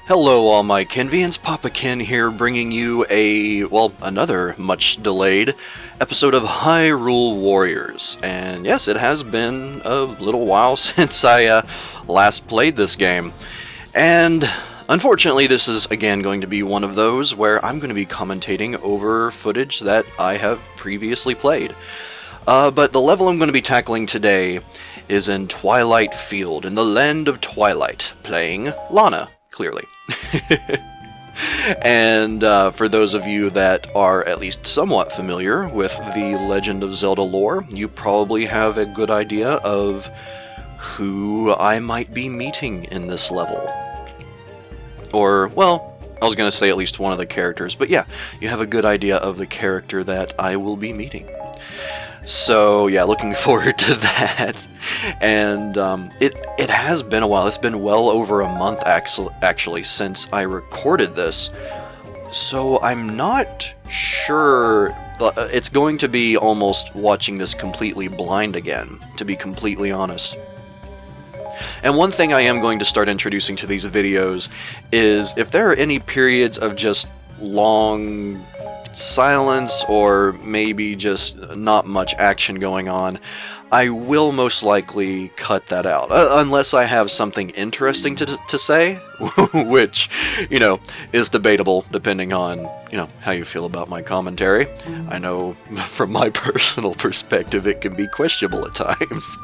Hello all my Kenvians, PapaKenn here, bringing you another much delayed episode of Hyrule Warriors. And yes, it has been a little while since I last played this game. And unfortunately, this is again going to be one of those where I'm going to be commentating over footage that I have previously played. But the level I'm going to be tackling today is in Twilight Field, in the Land of Twilight, playing Lana. Clearly. And for those of you that are at least somewhat familiar with the Legend of Zelda lore, you probably have a good idea of who I might be meeting in this level. Or, well, I was going to say at least one of the characters, but yeah, you have a good idea of the character that I will be meeting. So yeah, looking forward to that. And it has been a while. It's been well over a month actually since I recorded this. So I'm not sure. It's going to be almost watching this completely blind again, to be completely honest. And one thing I am going to start introducing to these videos is if there are any periods of just long silence or maybe just not much action going on, I will most likely cut that out, unless I have something interesting to say, which, you know, is debatable depending on, you know, how you feel about my commentary. I know from my personal perspective it can be questionable at times.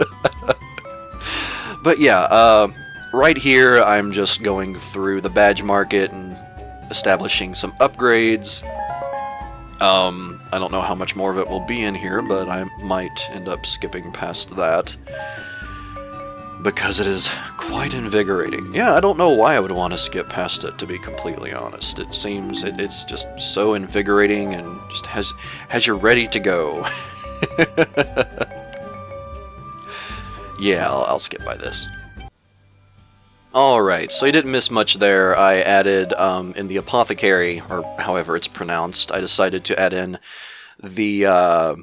But yeah, right here I'm just going through the badge market and establishing some upgrades. I don't know how much more of it will be in here, but I might end up skipping past that because it is quite invigorating. Yeah, I don't know why I would want to skip past it, to be completely honest. It seems it's just so invigorating and just has you ready to go. Yeah, I'll skip by this. Alright, so you didn't miss much there. I added, in the Apothecary, or however it's pronounced, I decided to add in the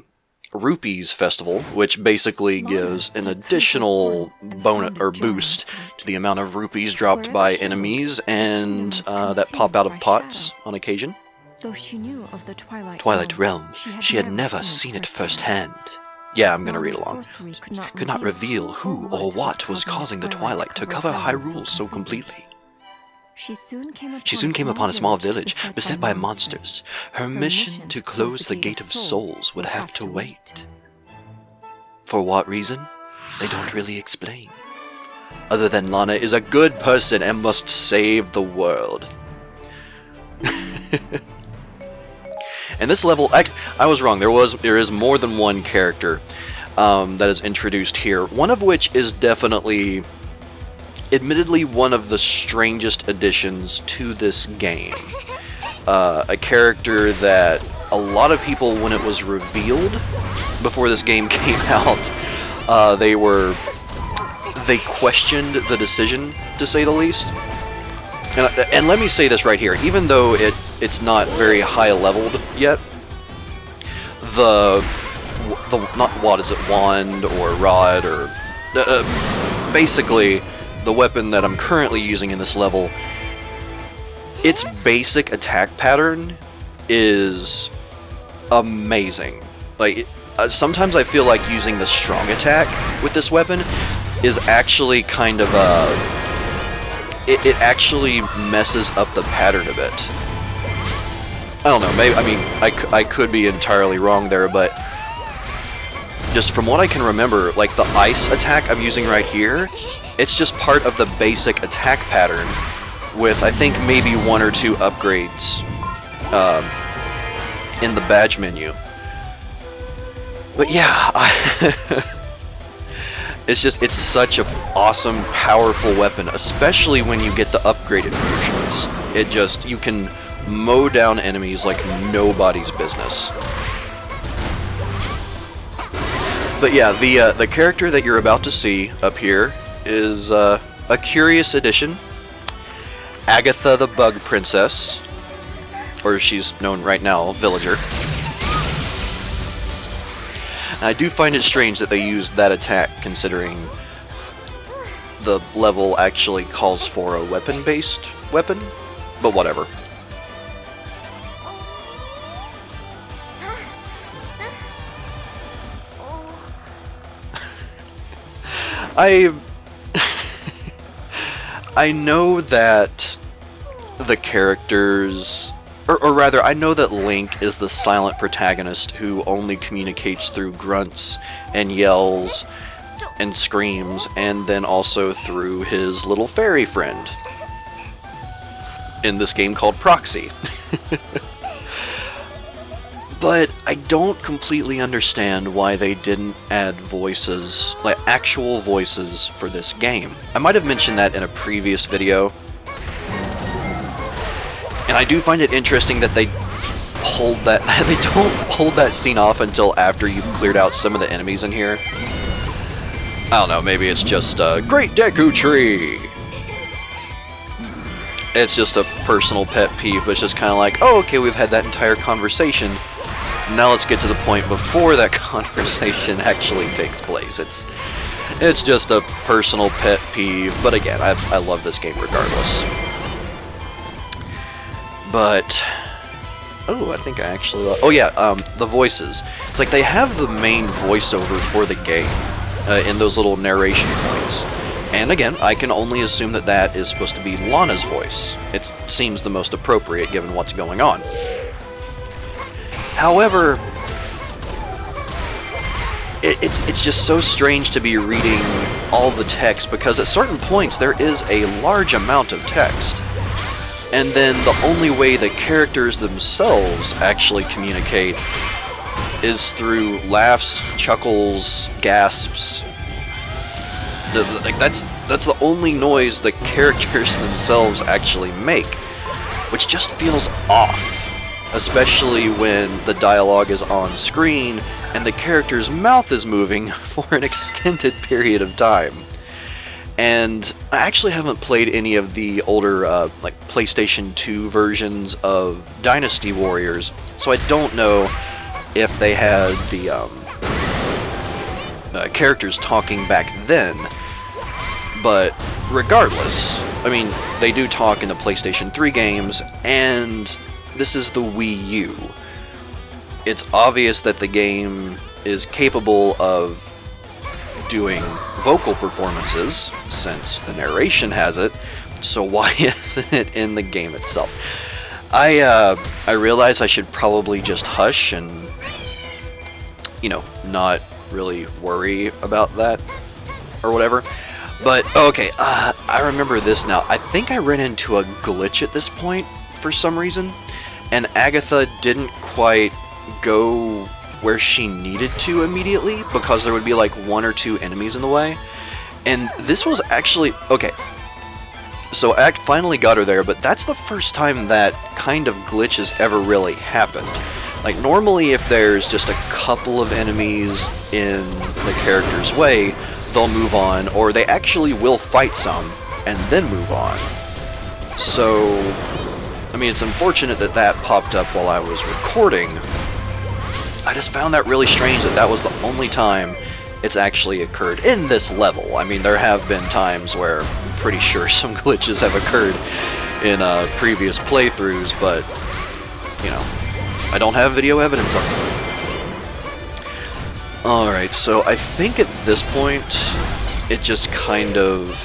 Rupees Festival, which basically gives an additional bonus or boost to the amount of rupees dropped by enemies and that pop out of pots on occasion. Though she knew of the Twilight Realm, she had never seen it firsthand. Yeah, I'm gonna read along. Could not reveal who or what was causing the twilight to cover Hyrule so completely. She soon came upon a small village beset by monsters. Her mission to close the Gate of Souls would have to wait. For what reason? They don't really explain. Other than Lana is a good person and must save the world. And this level, I was wrong. There is more than one character that is introduced here. One of which is definitely, admittedly, one of the strangest additions to this game. A character that a lot of people, when it was revealed before this game came out, they questioned the decision, to say the least. And let me say this right here, even though it's not very high leveled yet, the not what is it, wand or rod or basically the weapon that I'm currently using in this level, its basic attack pattern is amazing. Like sometimes I feel like using the strong attack with this weapon is actually kind of it actually messes up the pattern a bit. I don't know, maybe, I mean, I could be entirely wrong there, but just from what I can remember, like the ice attack I'm using right here, it's just part of the basic attack pattern with, I think, maybe one or two upgrades in the badge menu. But yeah, it's such an awesome, powerful weapon, especially when you get the upgraded versions. You can mow down enemies like nobody's business. But yeah, the character that you're about to see up here is a curious addition. Agatha the Bug Princess, or she's known right now, Villager. I do find it strange that they used that attack, considering the level actually calls for a weapon-based weapon, but whatever. I know that the characters, or rather, I know that Link is the silent protagonist who only communicates through grunts and yells and screams, and then also through his little fairy friend in this game called Proxy. But I don't completely understand why they didn't add voices, like actual voices, for this game. I might have mentioned that in a previous video. And I do find it interesting that they hold that they don't hold that scene off until after you've cleared out some of the enemies in here. I don't know, maybe it's just a Great Deku Tree. It's just a personal pet peeve, but it's just kind of like, oh, okay, we've had that entire conversation. Now let's get to the point before that conversation actually takes place. It's just a personal pet peeve, but again, I love this game regardless. But oh, I think I actually oh yeah, the voices. It's like they have the main voiceover for the game in those little narration points. And again, I can only assume that that is supposed to be Lana's voice. It seems the most appropriate given what's going on. However, it's just so strange to be reading all the text, because at certain points there is a large amount of text. And then the only way the characters themselves actually communicate is through laughs, chuckles, gasps. Like that's the only noise the characters themselves actually make, which just feels off. Especially when the dialogue is on screen and the character's mouth is moving for an extended period of time. And I actually haven't played any of the older like PlayStation 2 versions of Dynasty Warriors, so I don't know if they had the characters talking back then. But regardless, I mean, they do talk in the PlayStation 3 games, and this is the Wii U. It's obvious that the game is capable of doing vocal performances, since the narration has it, so why isn't it in the game itself? I realize I should probably just hush and, you know, not really worry about that, or whatever. But, okay, I remember this now. I think I ran into a glitch at this point, for some reason, and Agatha didn't quite go where she needed to immediately, because there would be like 1 or 2 enemies in the way. And this was actually, okay, so I finally got her there, but that's the first time that kind of glitch has ever really happened. Like, normally if there's just a couple of enemies in the character's way, they'll move on, or they actually will fight some and then move on. So, I mean, it's unfortunate that that popped up while I was recording. I just found that really strange that that was the only time it's actually occurred in this level. I mean, there have been times where I'm pretty sure some glitches have occurred in previous playthroughs, but, you know, I don't have video evidence of it. Alright, so I think at this point, it just kind of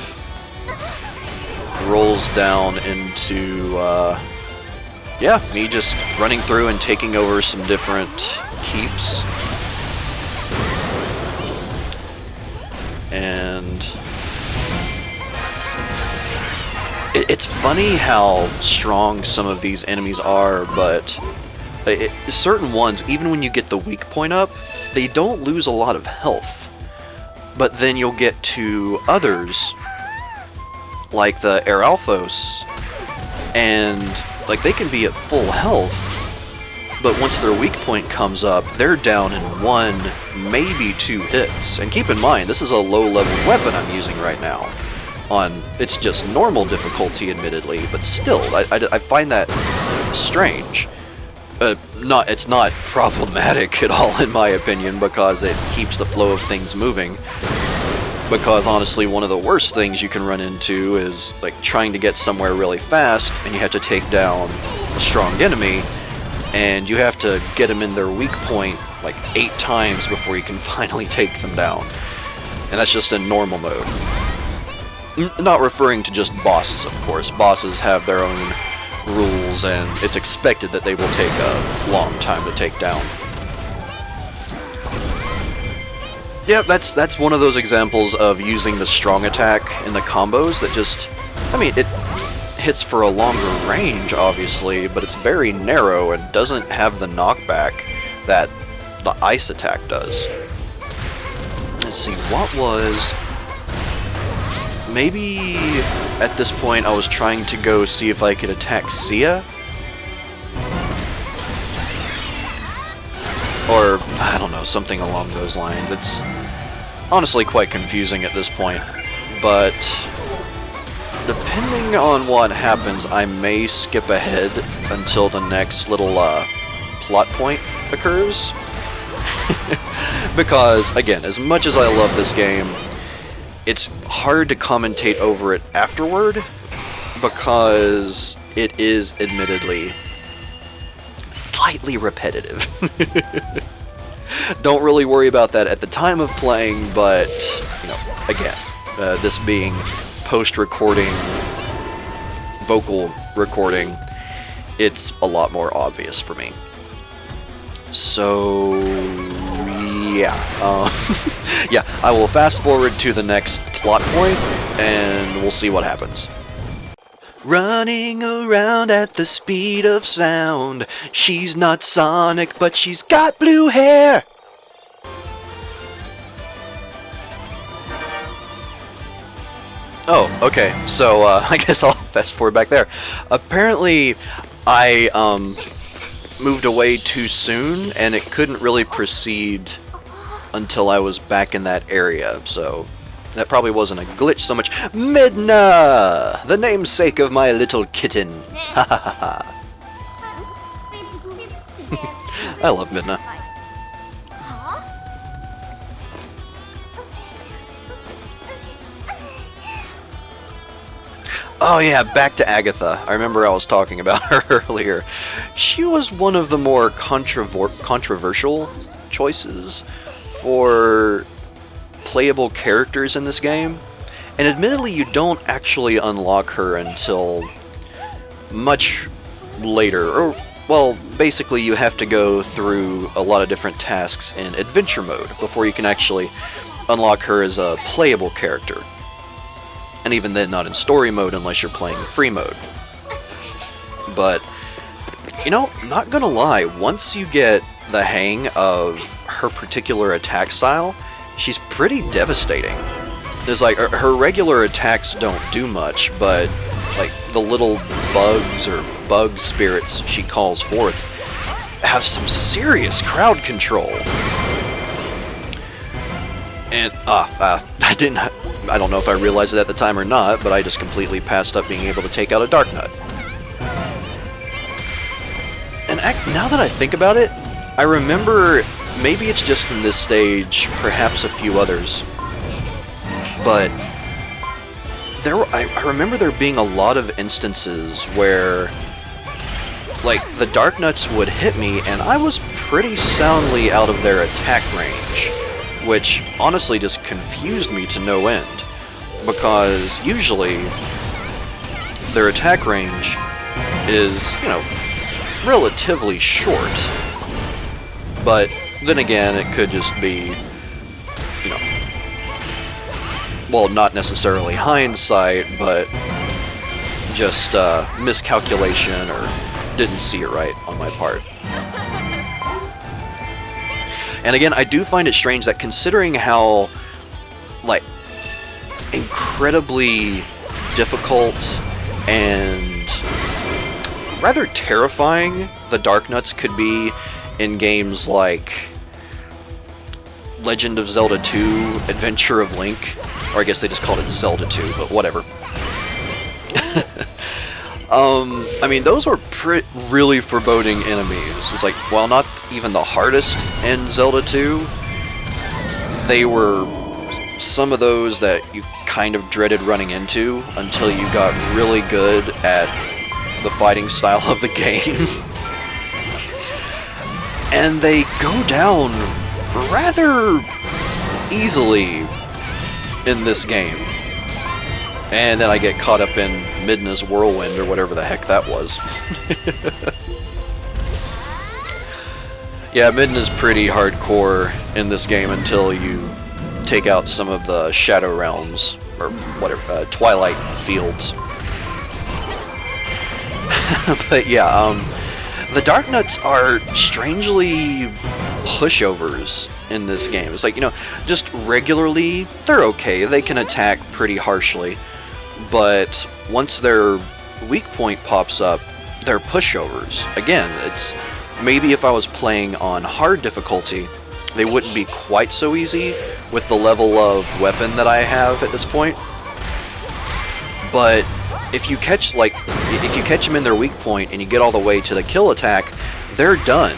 rolls down into, yeah, me just running through and taking over some different keeps. And it's funny how strong some of these enemies are, but certain ones, even when you get the weak point up, they don't lose a lot of health. But then you'll get to others, like the Eralthos, and like they can be at full health, but once their weak point comes up, they're down in 1, maybe 2 hits. And keep in mind, this is a low-level weapon I'm using right now. It's just normal difficulty, admittedly, but still, I find that strange. it's not problematic at all in my opinion, because it keeps the flow of things moving. Because honestly, one of the worst things you can run into is like trying to get somewhere really fast and you have to take down a strong enemy, and you have to get them in their weak point like 8 times before you can finally take them down. And that's just in normal mode. Not referring to just bosses, of course. Bosses have their own rules, and it's expected that they will take a long time to take down. Yeah, that's one of those examples of using the strong attack in the combos that just... I mean, it hits for a longer range, obviously, but it's very narrow and doesn't have the knockback that the ice attack does. Let's see, what was... Maybe at this point I was trying to go see if I could attack Sia? Or, I don't know, something along those lines. It's honestly quite confusing at this point, but depending on what happens, I may skip ahead until the next little plot point occurs. Because, again, as much as I love this game, it's hard to commentate over it afterward, because it is admittedly slightly repetitive. Don't really worry about that at the time of playing, but, you know, again, this being post-recording, vocal recording, it's a lot more obvious for me. So, yeah. Yeah, I will fast forward to the next plot point, and we'll see what happens. Running around at the speed of sound. She's not Sonic, but she's got blue hair. Oh, okay. So, I guess I'll fast forward back there. Apparently, I, moved away too soon, and it couldn't really proceed until I was back in that area, so... That probably wasn't a glitch so much. Midna! The namesake of my little kitten. Ha ha ha ha. I love Midna. Oh yeah, back to Agatha. I remember I was talking about her earlier. She was one of the more controversial choices for playable characters in this game, and admittedly you don't actually unlock her until much later, or, well, basically you have to go through a lot of different tasks in adventure mode before you can actually unlock her as a playable character, and even then not in story mode unless you're playing free mode. But, you know, not gonna lie, once you get the hang of her particular attack style, she's pretty devastating. There's like, her regular attacks don't do much, but like the little bugs or bug spirits she calls forth have some serious crowd control. And, I don't know if I realized it at the time or not, but I just completely passed up being able to take out a Dark Nut. And now that I think about it, I remember, maybe it's just in this stage, perhaps a few others, but I remember there being a lot of instances where, like, the Dark Nuts would hit me and I was pretty soundly out of their attack range, which honestly just confused me to no end, because usually their attack range is, you know, relatively short. But then again, it could just be, you know, well, not necessarily hindsight, but just miscalculation or didn't see it right on my part. And again, I do find it strange that considering how, like, incredibly difficult and rather terrifying the Dark Nuts could be in games like Legend of Zelda 2, Adventure of Link, or I guess they just called it Zelda 2, but whatever. I mean, those were really foreboding enemies. It's like, while not even the hardest in Zelda 2, they were some of those that you kind of dreaded running into until you got really good at the fighting style of the game. And they go down rather easily in this game. And then I get caught up in Midna's Whirlwind, or whatever the heck that was. Yeah, Midna's pretty hardcore in this game until you take out some of the Shadow Realms, or whatever, Twilight Fields. But yeah, the Dark Nuts are strangely pushovers in this game. It's like, you know, just regularly, they're okay. They can attack pretty harshly. But once their weak point pops up, they're pushovers. Again, it's maybe if I was playing on hard difficulty, they wouldn't be quite so easy with the level of weapon that I have at this point. But if you catch them in their weak point and you get all the way to the kill attack, they're done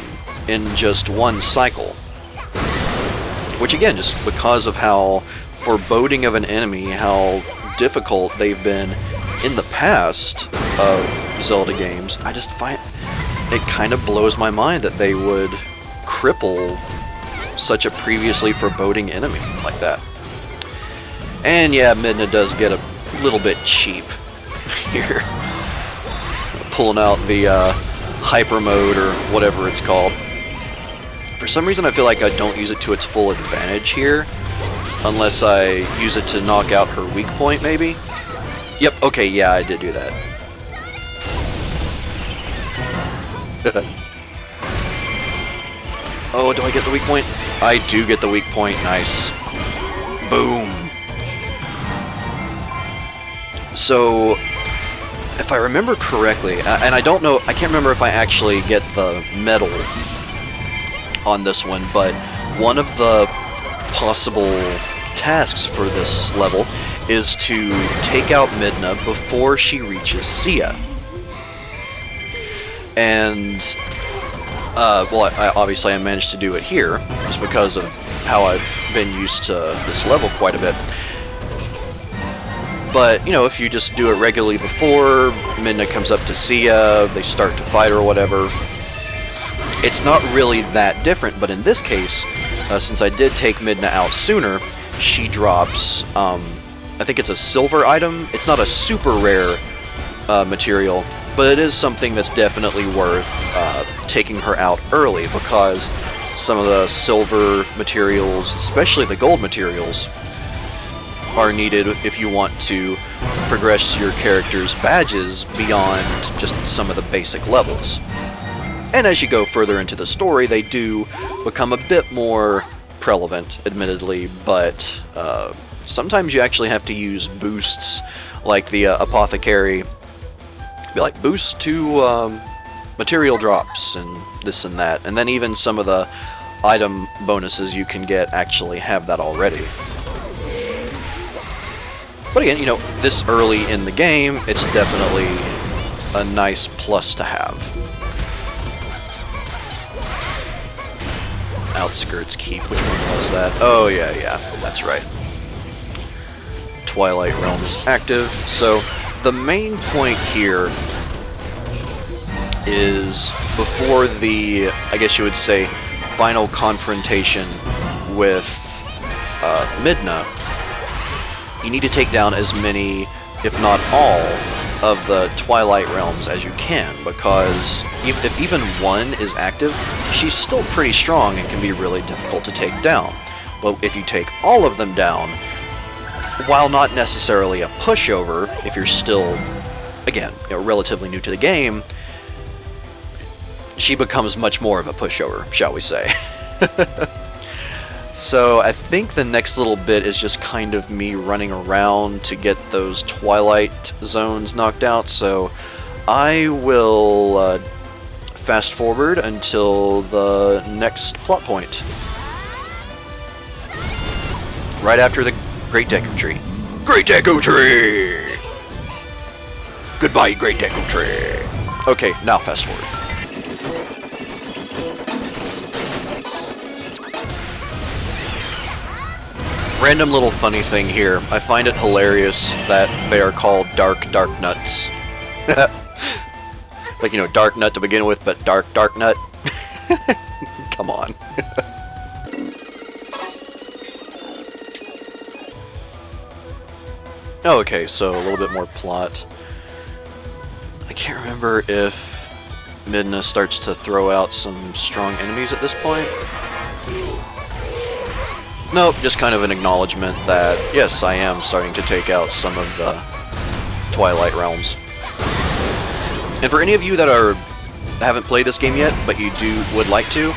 in just one cycle. Which again, just because of how foreboding of an enemy, how difficult they've been in the past of Zelda games, I just find it kind of blows my mind that they would cripple such a previously foreboding enemy like that. And yeah, Midna does get a little bit cheap here. Pulling out the hyper mode, or whatever it's called. For some reason I feel like I don't use it to its full advantage here. Unless I use it to knock out her weak point, maybe? Yep, okay, yeah, I did do that. Oh, do I get the weak point? I do get the weak point, nice. Boom. So, if I remember correctly, and I don't know, I can't remember if I actually get the medal on this one, but one of the possible tasks for this level is to take out Midna before she reaches Sia. And, well, obviously I managed to do it here, just because of how I've been used to this level quite a bit. But, you know, if you just do it regularly before Midna comes up to Sia, they start to fight or whatever, it's not really that different. But in this case, since I did take Midna out sooner, she drops, I think it's a silver item. It's not a super rare material, but it is something that's definitely worth taking her out early, because some of the silver materials, especially the gold materials, are needed if you want to progress your character's badges beyond just some of the basic levels. And as you go further into the story, they do become a bit more prevalent, admittedly, but sometimes you actually have to use boosts, like the apothecary, be like boost to material drops and this and that, and then even some of the item bonuses you can get actually have that already. But again, you know, this early in the game, it's definitely a nice plus to have. Outskirts Keep, which one was that? Oh yeah, that's right. Twilight Realm is active, so the main point here is before the, I guess you would say, final confrontation with Midna, you need to take down as many, if not all, of the Twilight Realms as you can, because if even one is active, she's still pretty strong and can be really difficult to take down. But if you take all of them down, while not necessarily a pushover, if you're still, again, you know, relatively new to the game, she becomes much more of a pushover, shall we say. So I think the next little bit is just kind of me running around to get those Twilight zones knocked out, so I will fast forward until the next plot point. Right after the Great Deku Tree. Great Deku Tree! Goodbye, Great Deku Tree. Okay, now fast forward. Random little funny thing here. I find it hilarious that they are called dark nuts. Like, you know, dark nut to begin with, but dark nut. Come on. Okay, so a little bit more plot. I can't remember if Midna starts to throw out some strong enemies at this point. Nope, just kind of an acknowledgement that, yes, I am starting to take out some of the Twilight Realms. And for any of you that haven't played this game yet, but you would like to,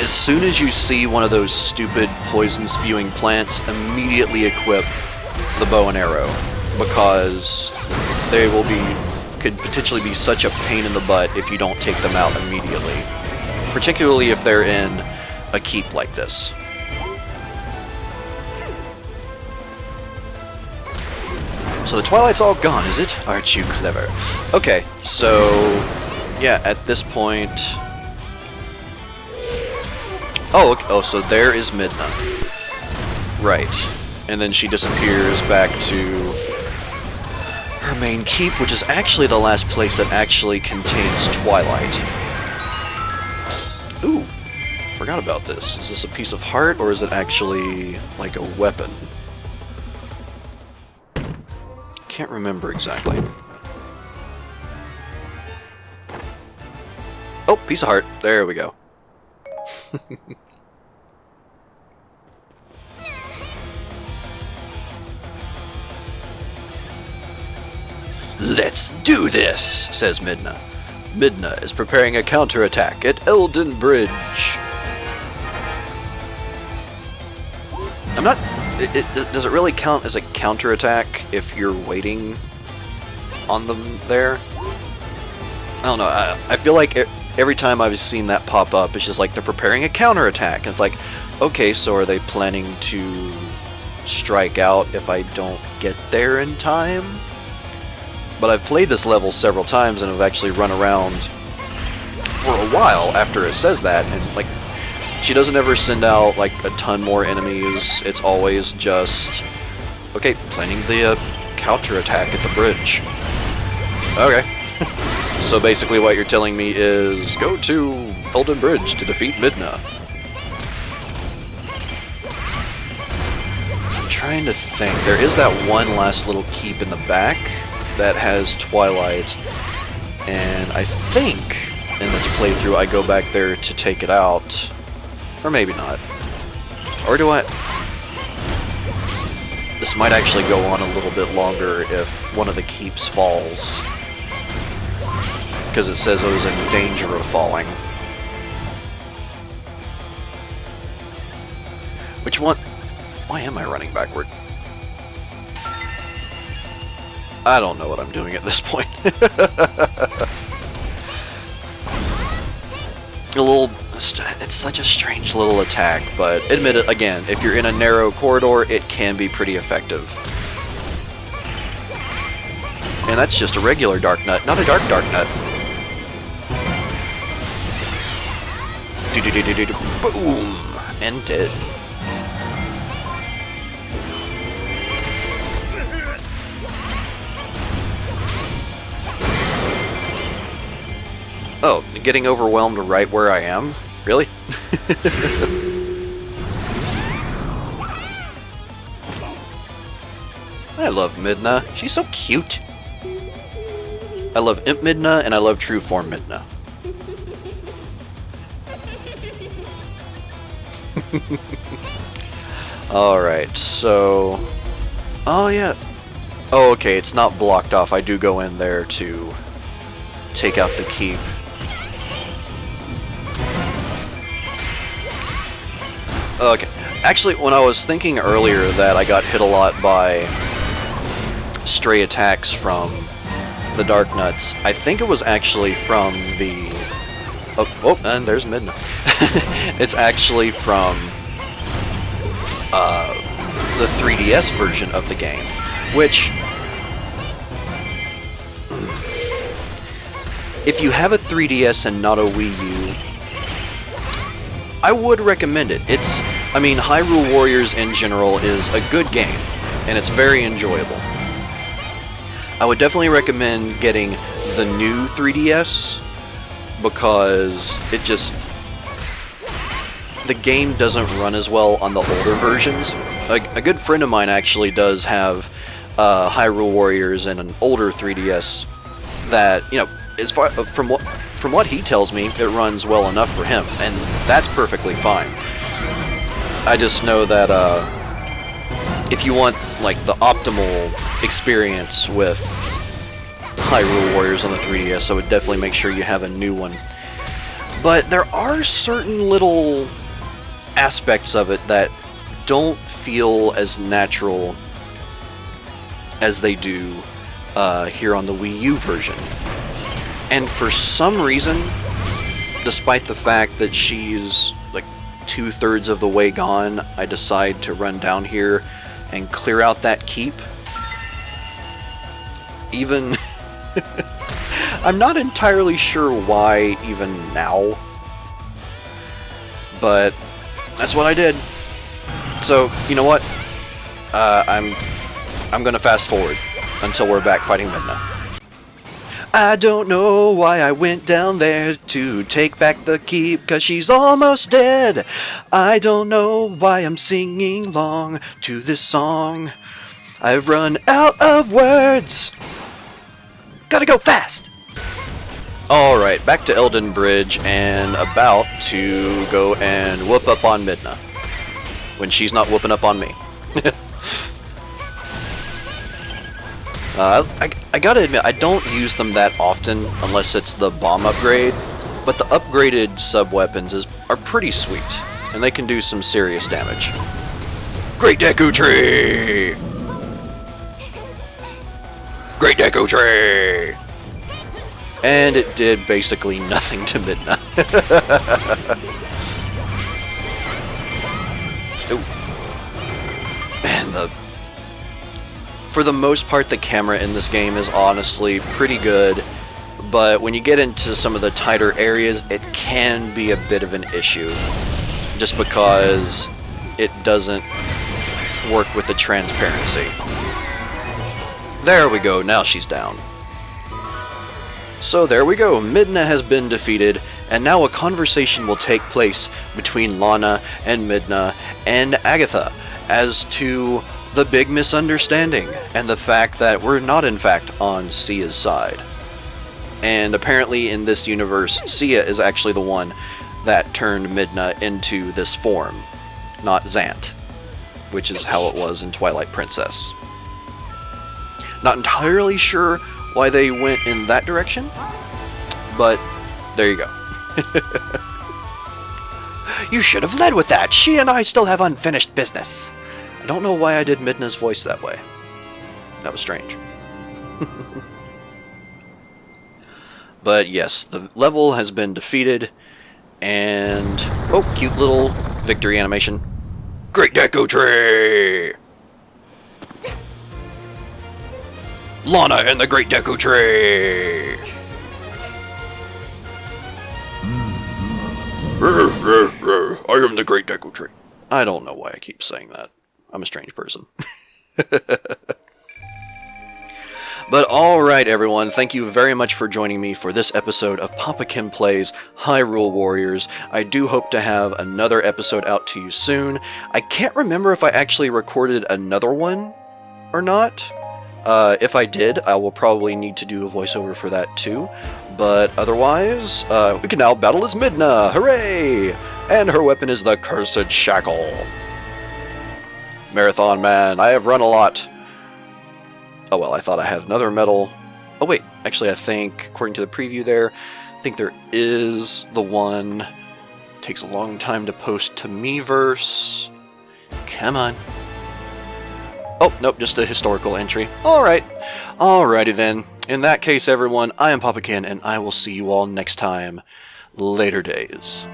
as soon as you see one of those stupid poison-spewing plants, immediately equip the bow and arrow, because they could potentially be such a pain in the butt if you don't take them out immediately. Particularly if they're in a keep like this. So the Twilight's all gone, is it? Aren't you clever? Okay, so yeah, at this point... Oh, okay. Oh, so there is Midna. Right. And then she disappears back to her main keep, which is actually the last place that actually contains Twilight. Ooh, forgot about this. Is this a piece of heart, or is it actually like a weapon? Can't remember exactly. Oh, piece of heart. There we go. Let's do this, says Midna. Midna is preparing a counterattack at Elden Bridge. I'm not... does it really count as a counterattack if you're waiting on them there? I don't know. I feel like every time I've seen that pop up, it's just like they're preparing a counterattack. And it's like, okay, so are they planning to strike out if I don't get there in time? But I've played this level several times and have actually run around for a while after it says that, and like, she doesn't ever send out like a ton more enemies. It's always just, okay, planning the counterattack at the bridge. Okay. So basically what you're telling me is go to Elden Bridge to defeat Midna. I'm trying to think. There is that one last little keep in the back that has Twilight, and I think in this playthrough I go back there to take it out. Or maybe not. Or do I... This might actually go on a little bit longer if one of the keeps falls. Because it says I was in danger of falling. Which one... Why am I running backward? I don't know what I'm doing at this point. It's such a strange little attack, but admit it, again, if you're in a narrow corridor, it can be pretty effective. And that's just a regular dark nut, not a dark nut. Boom! And dead. Oh, getting overwhelmed right where I am? Really? I love Midna. She's so cute. I love Imp Midna, and I love True Form Midna. Alright, so... Oh, yeah. Oh, okay, it's not blocked off. I do go in there to take out the keep. Okay. Actually, when I was thinking earlier that I got hit a lot by stray attacks from the Dark Nuts, I think it was actually from the... Oh, and there's Midna. It's actually from the 3DS version of the game, which if you have a 3DS and not a Wii U, I would recommend it. I mean, Hyrule Warriors in general is a good game, and it's very enjoyable. I would definitely recommend getting the new 3DS, because the game doesn't run as well on the older versions. A good friend of mine actually does have Hyrule Warriors and an older 3DS that, you know, as far from what he tells me, it runs well enough for him, and that's perfectly fine. I just know that if you want like the optimal experience with Hyrule Warriors on the 3DS, I would definitely make sure you have a new one. But there are certain little aspects of it that don't feel as natural as they do here on the Wii U version. And for some reason, despite the fact that she's like 2/3 of the way gone, I decide to run down here and clear out that keep. Even I'm not entirely sure why even now, but that's what I did. So, you know what? I'm gonna fast forward until we're back fighting Midna. I don't know why I went down there to take back the keep, 'cause she's almost dead. I don't know why I'm singing along to this song. I've run out of words. Gotta go fast! Alright, back to Elden Bridge, and about to go and whoop up on Midna. When she's not whooping up on me. I gotta admit, I don't use them that often unless it's the bomb upgrade, but the upgraded sub-weapons are pretty sweet, and they can do some serious damage. Great Deku Tree! Great Deku Tree! And it did basically nothing to Midna. And for the most part, the camera in this game is honestly pretty good, but when you get into some of the tighter areas, it can be a bit of an issue, just because it doesn't work with the transparency. There we go, now she's down. So there we go, Midna has been defeated, and now a conversation will take place between Lana and Midna and Agatha as to the big misunderstanding and the fact that we're not in fact on Sia's side. And apparently in this universe, Sia is actually the one that turned Midna into this form, not Zant, which is how it was in Twilight Princess. Not entirely sure why they went in that direction, but there you go. You should have led with that. She and I still have unfinished business. I don't know why I did Midna's voice that way. That was strange. But yes, the level has been defeated, and oh, cute little victory animation. Great Deku Tree! Lana and the Great Deku Tree! I am the Great Deku Tree. I don't know why I keep saying that. I'm a strange person. But alright everyone, thank you very much for joining me for this episode of PapaKenn Plays Hyrule Warriors. I do hope to have another episode out to you soon. I can't remember if I actually recorded another one or not. If I did, I will probably need to do a voiceover for that too. But otherwise, we can now battle as Midna! Hooray! And her weapon is the Cursed Shackle. Marathon Man, I have run a lot. Oh well, I thought I had another medal. Oh wait, actually I think, according to the preview there, I think there is the one. It takes a long time to post to Miiverse. Come on. Oh, nope, just a historical entry. Alright. Alrighty then. In that case, everyone, I am PapaKenn, and I will see you all next time. Later days.